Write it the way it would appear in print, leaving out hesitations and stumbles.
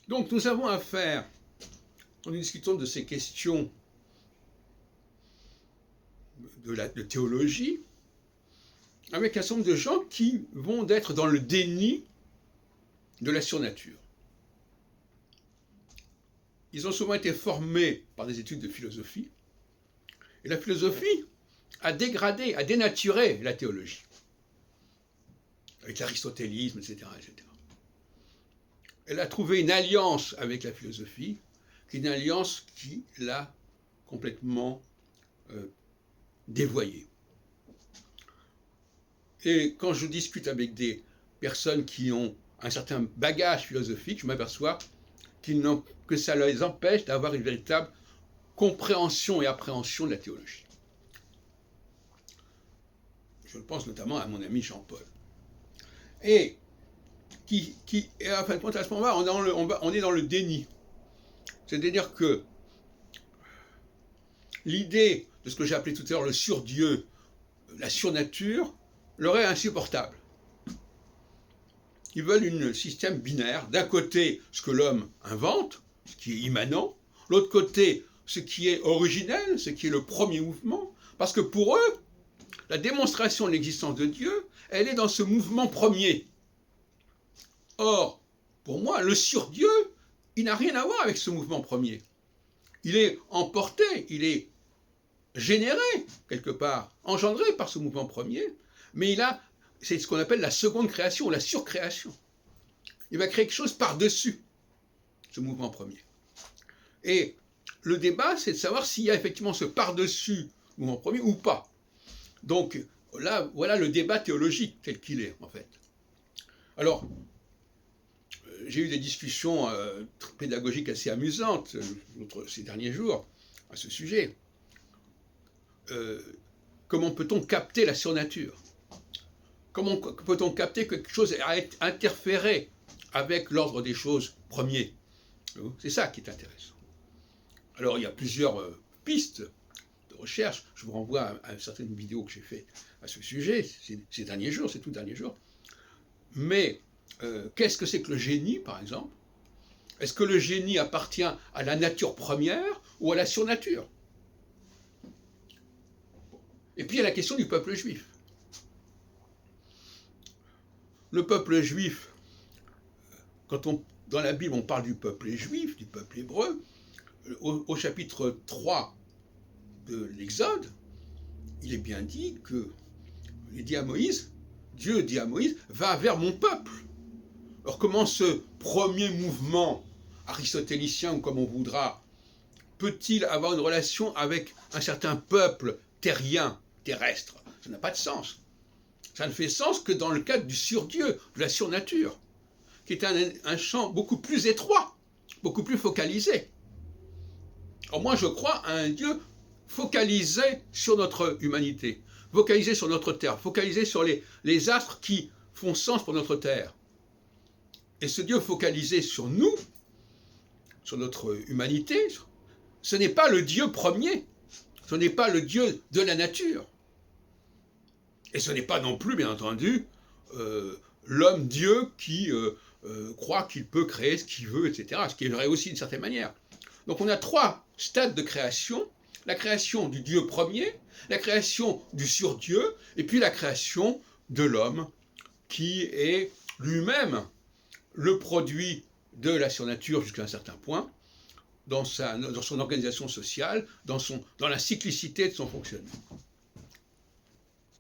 Donc nous avons affaire, en discutant de ces questions de théologie, avec un certain nombre de gens qui vont être dans le déni de la surnature. Ils ont souvent été formés par des études de philosophie, et la philosophie a dégradé, a dénaturé la théologie, avec l'aristotélisme, etc., etc. Elle a trouvé une alliance avec la philosophie, qui est une alliance qui l'a complètement dévoyée. Et quand je discute avec des personnes qui ont un certain bagage philosophique, je m'aperçois que ça les empêche d'avoir une véritable compréhension et appréhension de la théologie. Je pense notamment à mon ami Jean-Paul. Et en fin de compte, à ce moment-là, on est dans le déni. C'est-à-dire que l'idée de ce que j'ai appelé tout à l'heure le surdieu, la surnature, leur est insupportable. Ils veulent un système binaire. D'un côté, ce que l'homme invente, ce qui est immanent. L'autre côté, ce qui est originel, ce qui est le premier mouvement. Parce que pour eux, la démonstration de l'existence de Dieu, elle est dans ce mouvement premier. Or, pour moi, le surdieu, il n'a rien à voir avec ce mouvement premier. Il est emporté, il est généré, quelque part, engendré par ce mouvement premier, mais c'est ce qu'on appelle la seconde création, la surcréation. Il va créer quelque chose par-dessus ce mouvement premier. Et le débat, c'est de savoir s'il y a effectivement ce par-dessus mouvement premier ou pas. Donc là, voilà le débat théologique tel qu'il est, en fait. Alors, j'ai eu des discussions pédagogiques assez amusantes ces derniers jours à ce sujet. Comment peut-on capter la surnature? Comment peut-on capter que quelque chose a interféré avec l'ordre des choses premier? C'est ça qui est intéressant. Alors, il y a plusieurs pistes de recherche. Je vous renvoie à certaines vidéos que j'ai faites à ce sujet ces derniers jours, ces tout derniers jours. Mais qu'est-ce que c'est que le génie, par exemple? Est-ce que le génie appartient à la nature première ou à la surnature? Et puis il y a la question du peuple juif. Le peuple juif, dans la Bible on parle du peuple juif, du peuple hébreu, au chapitre 3 de l'Exode, il est bien dit que Dieu dit à Moïse, va vers mon peuple. Alors comment ce premier mouvement aristotélicien, ou comme on voudra, peut-il avoir une relation avec un certain peuple terrien, terrestre? Ça n'a pas de sens. Ça ne fait sens que dans le cadre du surdieu, de la surnature, qui est un champ beaucoup plus étroit, beaucoup plus focalisé. Alors moi je crois à un Dieu focalisé sur notre humanité, focalisé sur notre terre, focalisé sur les astres qui font sens pour notre terre. Et ce Dieu focalisé sur nous, sur notre humanité, ce n'est pas le Dieu premier, ce n'est pas le Dieu de la nature. Et ce n'est pas non plus, bien entendu, l'homme-dieu qui croit qu'il peut créer ce qu'il veut, etc. Ce qui est vrai aussi d'une certaine manière. Donc on a trois stades de création. La création du Dieu premier, la création du surdieu, et puis la création de l'homme, qui est lui-même le produit de la surnature jusqu'à un certain point, dans son organisation sociale, dans la cyclicité de son fonctionnement.